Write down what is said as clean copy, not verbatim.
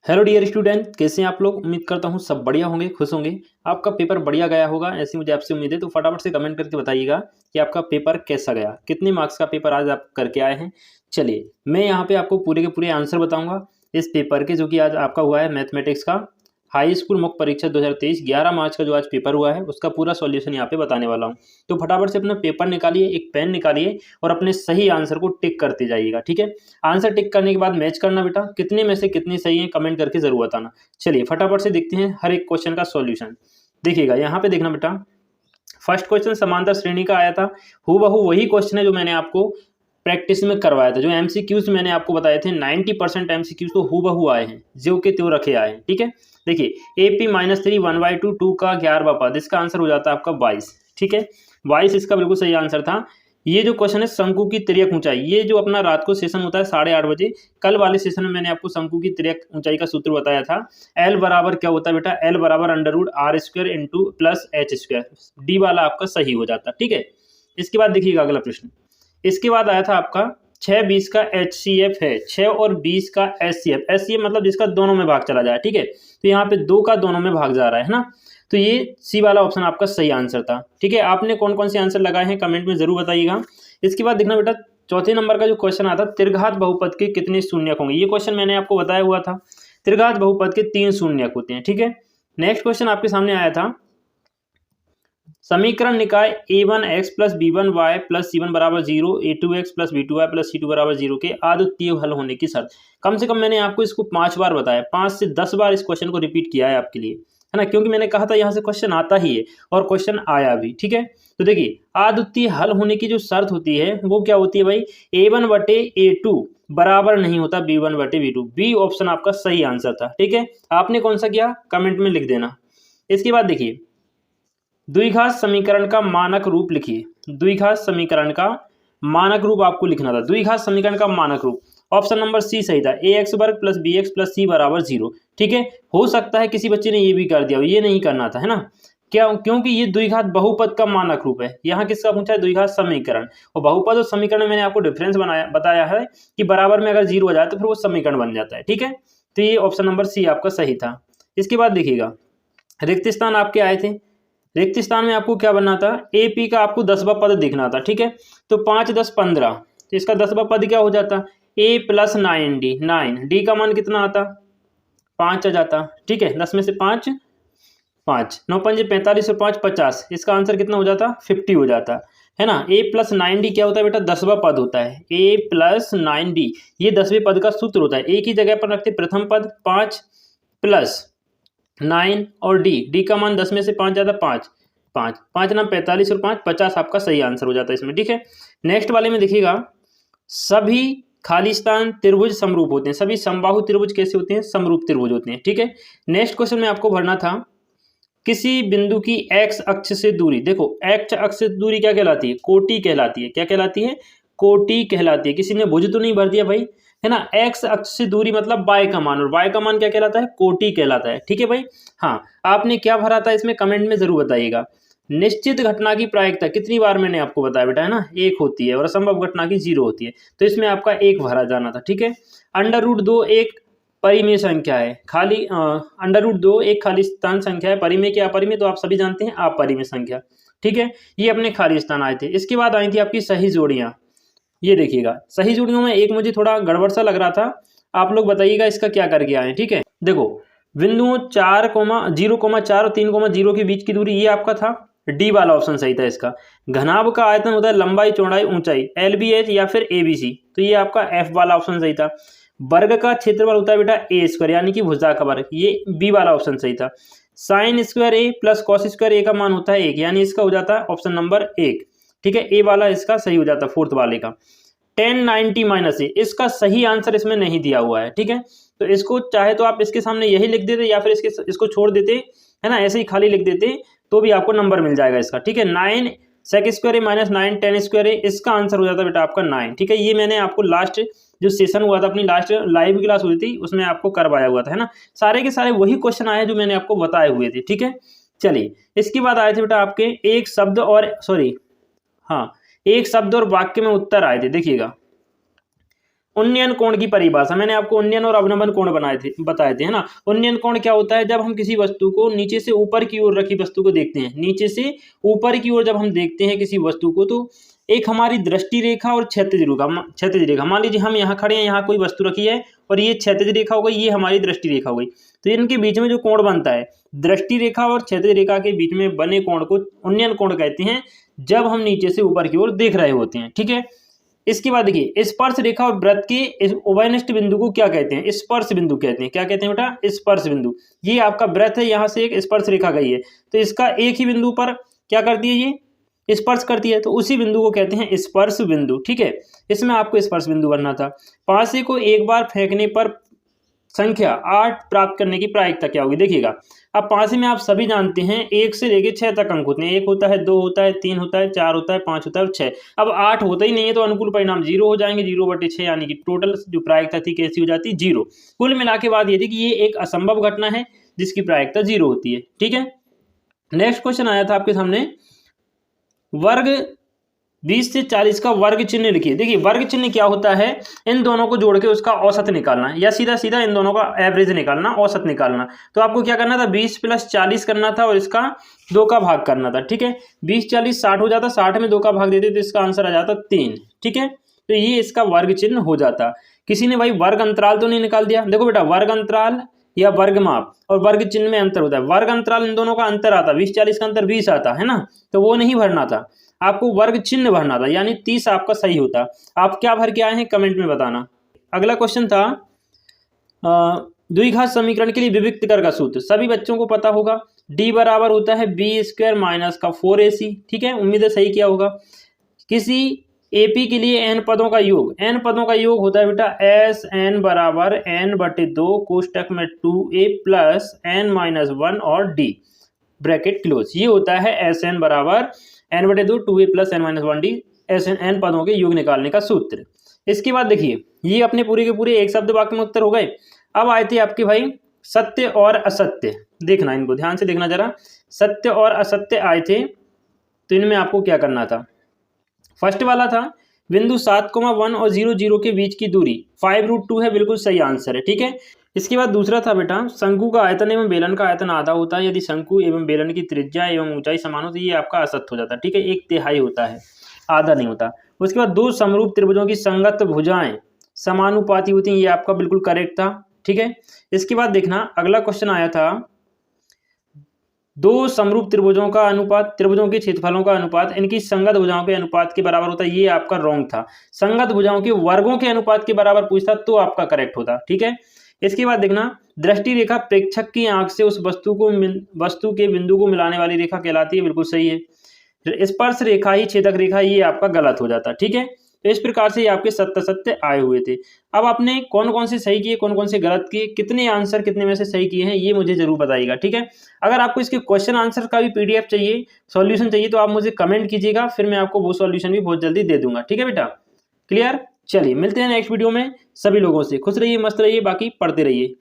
Hello dear student, कैसे हैं आप लोग। उम्मीद करता हूँ सब बढ़िया होंगे, खुश होंगे। आपका पेपर बढ़िया गया होगा, ऐसी मुझे आपसे उम्मीद है। तो फटाफट से कमेंट करके बताइएगा कि आपका पेपर कैसा गया, कितने मार्क्स का पेपर आज आप करके आए हैं। चलिए, मैं यहाँ पे आपको पूरे के पूरे आंसर बताऊंगा इस पेपर के, जो कि आज आपका हुआ है मैथमेटिक्स का हाई स्कूल मुख्य परीक्षा 2023 11 मार्च का जो आज पेपर हुआ है, उसका पूरा सॉल्यूशन यहाँ पे बताने वाला हूँ। तो फटाफट से अपना पेपर निकालिए, एक पेन निकालिए और अपने सही आंसर को टिक करते जाइएगा। ठीक है, आंसर टिक करने के बाद मैच करना बेटा, कितने में से कितनी सही है कमेंट करके जरूर बताना। चलिए फटाफट से देखते हैं हर एक क्वेश्चन का सॉल्यूशन। देखिएगा यहाँ पे देखना बेटा, फर्स्ट क्वेश्चन समांतर श्रेणी का आया था। हूबहू वही क्वेश्चन है जो मैंने आपको प्रैक्टिस में करवाया था। जो एमसीक्यूज मैंने आपको बताए थे 90% एमसीक्यूज तो हूबहू आए हैं, जो के त्यों रखे आए हैं। ठीक है, देखिए AP-3 1/2 2 का 11वां पद, इसका आंसर हो जाता है आपका 22। ठीक है, 22 इसका बिल्कुल सही आंसर था। ये जो क्वेश्चन है शंकु की तिर्यक ऊंचाई, ये जो अपना रात को सेशन होता है 8:30 बजे, कल वाले सेशन में मैंने आपको शंकु की तिर्यक ऊंचाई का सूत्र बताया था। एल बराबर क्या होता है बेटा, एल बराबर √r² into plus h²। D वाला आपका सही हो जाता। ठीक है, इसके बाद देखिएगा अगला प्रश्न। इसके बाद आया था आपका 6-20 का HCF है, 6 और 20 का SCF। SCF मतलब जिसका दोनों में भाग चला जाए। ठीक है, तो यहाँ पे 2 का दोनों में भाग जा रहा है ना, तो ये सी वाला ऑप्शन आपका सही आंसर था। ठीक है, आपने कौन कौन से आंसर लगाए हैं कमेंट में जरूर बताइएगा। इसके बाद देखना बेटा, चौथे नंबर का जो क्वेश्चन आता है, त्रिघात बहुपद के कितने शून्यक होंगे। ये क्वेश्चन मैंने आपको बताया हुआ था, त्रिघात बहुपद के 3 शून्यक होते हैं। ठीक है, नेक्स्ट क्वेश्चन आपके सामने आया था, समीकरण निकाय a1x plus b1y plus c1 बराबर 0, a2x plus b2y plus c2 बराबर 0 के अद्वितीय हल होने की शर्त। कम से कम मैंने आपको इसको 5 बार बताया, 5 से 10 बार इस क्वेश्चन को रिपीट किया है आपके लिए, है ना, क्योंकि मैंने कहा था यहाँ से क्वेश्चन आता ही है और क्वेश्चन आया भी। ठीक है, तो देखिए अद्वितीय हल होने की जो शर्त होती है वो क्या होती है भाई, a1/a2 बराबर नहीं होता b1/b2। बी ऑप्शन आपका सही आंसर था। ठीक है, आपने कौन सा किया कमेंट में लिख देना। इसके बाद देखिए, द्विघात समीकरण का मानक रूप लिखिए। द्विघात समीकरण का मानक रूप आपको लिखना था। द्विघात समीकरण का मानक रूप ऑप्शन नंबर सी सही था, ax² plus bx plus c बराबर 0। ठीक है, हो सकता है किसी बच्चे ने ये भी कर दिया हो, ये नहीं करना था, है ना, क्या, क्योंकि ये द्विघात बहुपद का मानक रूप है। यहाँ किसका पूछा है, द्विघात समीकरण। और बहुपद और समीकरण में मैंने आपको डिफरेंस बताया है कि बराबर में अगर 0 हो जाए तो फिर वो समीकरण बन जाता है। ठीक है, तो ये ऑप्शन नंबर सी आपका सही था। इसके बाद देखिएगा, रिक्त स्थान आपके आए थे। रिक्त स्थान में आपको क्या बनना था, AP का आपको 10वां पद देखना था। ठीक है, तो 5 10 15, तो इसका 10वां पद क्या हो जाता, A प्लस 9D। 9D का मान कितना आता, 5 आ जाता। ठीक है, 10 में से 5 5, 9 5 45 और 5 50, इसका आंसर कितना हो जाता, 50 हो जाता, है ना। A प्लस 9D क्या होता है बेटा, 10वां पद होता है। A प्लस 9D ये 10वें पद का सूत्र होता है। A की जगह पर रखते प्रथम पद 5 प्लस 9 और डी का मान 10 में से 5 ज़्यादा 5, 5 5 ना 45 और 5 50, आपका सही आंसर हो जाता है इसमें। ठीक है, नेक्स्ट वाले में देखिएगा, सभी खाली स्थान त्रिभुज समरूप होते हैं। सभी समबाहु त्रिभुज कैसे होते हैं, समरूप त्रिभुज होते हैं। ठीक है, नेक्स्ट क्वेश्चन में आपको भरना था, किसी बिंदु की x अक्ष से दूरी। देखो x अक्ष से दूरी क्या कहलाती है, कोटि कहलाती है। क्या कहलाती है, कोटि कहलाती है। किसी ने भुज तो नहीं भर दिया भाई, है ना। x अक्ष से दूरी मतलब y का मान, और y का मान क्या कहलाता है, कोटि कहलाता है। ठीक है भाई, हाँ, आपने क्या भरा था इसमें कमेंट में जरूर बताइएगा। निश्चित घटना की प्रायिकता कितनी बार मैंने आपको बताया बेटा, है ना, 1 होती है, और असंभव घटना की 0 होती है, तो इसमें आपका 1 भरा जाना था। ठीक है, √2 एक परिमेय संख्या है। √2 एक खाली स्थान संख्या है। परिमेय क्या अपरिमेय तो आप सभी जानते हैं, अपरिमेय संख्या। ठीक है, ये अपने खाली स्थान आए थे। इसके बाद आई थी आपकी सही जोड़ियां। ये देखिएगा, सही जोड़ियों में एक मुझे थोड़ा गड़बड़ सा लग रहा था, आप लोग बताइएगा इसका क्या करके आए। ठीक है, देखो बिंदुओं 4,0,4 और 3,0 के बीच की दूरी, ये आपका था, डी वाला ऑप्शन सही था इसका। घनाभ का आयतन होता है लंबाई चौड़ाई ऊंचाई, LBH या फिर ABC, तो ये आपका F वाला ऑप्शन सही था। वर्ग का क्षेत्रफल होता है बेटा A² यानी कि भुजा का वर्ग, ये B वाला ऑप्शन सही था। sin² A plus cos² A का मान होता है 1, यानी इसका हो जाता है ऑप्शन नंबर 1। ठीक है, ए वाला इसका सही हो जाता, फोर्थ वाले का। 1090 माइनस ए, इसका सही आंसर इसमें नहीं दिया हुआ है। ठीक है, तो इसको चाहे तो आप इसके सामने यही लिख देते या फिर इसको छोड़ देते, है ना, ऐसे ही खाली लिख देते तो भी आपको नंबर मिल जाएगा इसका। ठीक है, 9 sec² A माइनस 9 10² A, इसका आंसर हो जाता बेटा आपका 9। ठीक है, ये मैंने आपको लास्ट जो सेशन हुआ था, अपनी लास्ट लाइव क्लास हुई थी, उसमें आपको करवाया हुआ था, है ना। सारे के सारे वही क्वेश्चन आए जो मैंने आपको बताए हुए थे। ठीक है, चलिए इसके बाद आए थे बेटा आपके एक शब्द और हाँ, एक शब्द और वाक्य में उत्तर आए थे। देखिएगा, उन्नयन कोण की परिभाषा मैंने आपको उन्नयन और अवनमन कोण बताए थे, है ना। उन्नयन कोण क्या होता है, जब हम किसी वस्तु को नीचे से ऊपर की ओर रखी वस्तु को देखते हैं, नीचे से ऊपर की ओर जब हम देखते हैं किसी वस्तु को, तो एक हमारी दृष्टि रेखा और क्षैतिज रेखा, मान लीजिए हम यहाँ खड़े हैं, यहाँ कोई वस्तु रखी है और ये क्षैतिज रेखा हो गई, ये हमारी दृष्टि रेखा हो गई, तो इनके बीच में जो कोण बनता है, दृष्टि रेखा और क्षैतिज रेखा के बीच में बने कोण को उन्नयन कोण कहते हैं, जब हम नीचे से ऊपर की ओर देख रहे होते हैं, ठीक है। इसके बाद देखिए, स्पर्श रेखा और वृत्त के उभयनिष्ठ बिंदु को क्या कहते हैं, स्पर्श बिंदु कहते हैं। क्या कहते हैं बेटा, स्पर्श बिंदु। ये आपका वृत्त है, यहाँ से एक स्पर्श रेखा गई है, तो इसका एक ही बिंदु पर क्या करती है, ये स्पर्श करती है, तो उसी बिंदु को कहते हैं स्पर्श बिंदु, ठीक है। इसमें आपको स्पर्श बिंदु बनना था। पासे को एक बार फेंकने पर संख्या 8 प्राप्त करने की प्रायिकता क्या होगी, देखिएगा। अब पासे में आप सभी जानते हैं 1 से लेकर 6 तक अंक होते हैं, 1 होता है, 2 होता है, 3 होता है, 4 होता है, 5 होता है और 6। अब 8 होता ही नहीं है, तो अनुकूल परिणाम 0 हो जाएंगे, 0/6, यानी कि टोटल जो प्रायिकता थी कैसी हो जाती है, 0। कुल मिला के बात ये थी कि ये एक असंभव घटना है जिसकी प्रायिकता 0 होती है, ठीक है। नेक्स्ट क्वेश्चन आया था आपके सामने, वर्ग 20 से 40 का वर्ग चिन्ह लिखिए। देखिए वर्ग चिन्ह क्या होता है, इन दोनों को जोड़ के उसका औसत निकालना है, या सीधा सीधा इन दोनों का एवरेज निकालना, औसत निकालना। तो आपको क्या करना था, 20 + 40 करना था और इसका 2 का भाग करना था, ठीक है। 20 40 60 हो जाता, 60 में 2 का भाग देते तो इसका आंसर आ जाता 3, ठीक है। तो ये इसका वर्ग चिन्ह हो जाता। किसी ने भाई वर्ग अंतराल तो नहीं निकाल दिया। देखो बेटा, वर्ग अंतराल या वर्ग माप और वर्ग चिन्ह में अंतर होता है। वर्ग अंतराल इन दोनों का अंतर आता, 20 40 का अंतर 20 आता है ना, तो वो नहीं भरना था, आपको वर्ग चिन्ह भरना था, यानी 30 आपका सही होता। आप क्या भर के आए हैं कमेंट में बताना। अगला क्वेश्चन था द्विघात समीकरण के लिए विविक्त कर का सूत्र, सभी बच्चों को पता होगा, d बराबर होता है b² - 4ac, ठीक है, उम्मीद है सही किया होगा। किसी AP के लिए n पदों का योग, n पदों का योग होता है बेटा SN बराबर n/2 कोष्टक में 2a + n-1 और d ब्रैकेट क्लोज। ये होता है SN बराबर n/2 2a + n-1 d, n पदों के योग निकालने का सूत्र। इसके बाद देखिए, ये अपने पूरे के पूरे एक शब्द वाक्य में उत्तर हो गए। अब आए थे आपके भाई सत्य और असत्य, देखना इनको ध्यान से देखना जरा। सत्य और असत्य आए थे, तो इनमें आपको क्या करना था। फर्स्ट वाला था बिंदु 7,1 और 0 0 के बीच की दूरी 5√2 है, बिल्कुल सही आंसर है, ठीक है। इसके बाद दूसरा था बेटा, शंकु का आयतन एवं बेलन का आयतन आधा होता है यदि शंकु एवं बेलन की त्रिज्या एवं ऊंचाई समान हो, तो ये आपका असत्य हो जाता है, ठीक है, 1/3 होता है, आधा नहीं होता। उसके बाद दो समरूप त्रिभुजों की संगत भुजाएं समानुपाती होती हैं, ये आपका बिल्कुल करेक्ट था, ठीक है। इसके बाद देखना अगला क्वेश्चन आया था, दो समरूप त्रिभुजों का अनुपात, त्रिभुजों के क्षेत्रफलों का अनुपात इनकी संगत भुजाओं के अनुपात के बराबर होता है, ये आपका रॉन्ग था। संगत भुजाओं के वर्गों के अनुपात के बराबर पूछता तो आपका करेक्ट होता, ठीक है। इसके बाद देखना, दृष्टि रेखा प्रेक्षक की आंख से उस वस्तु के बिंदु को मिलाने वाली रेखा कहलाती है, बिल्कुल सही है। स्पर्श रेखा ही छेदक रेखा, ये आपका गलत हो जाता, ठीक है। तो इस प्रकार से ये आपके सत्य सत्य आए हुए थे। अब आपने कौन कौन से सही किए, कौन कौन से गलत किए, कितने आंसर कितने में से सही किए हैं, ये मुझे जरूर बताइएगा, ठीक है। अगर आपको इसके क्वेश्चन आंसर का भी PDF चाहिए, सॉल्यूशन चाहिए, तो आप मुझे कमेंट कीजिएगा, फिर मैं आपको वो सॉल्यूशन भी बहुत जल्दी दे दूंगा, ठीक है बेटा। क्लियर, चलिए मिलते हैं नेक्स्ट वीडियो में। सभी लोगों से खुश रहिए, मस्त रहिए, बाकी पढ़ते रहिए।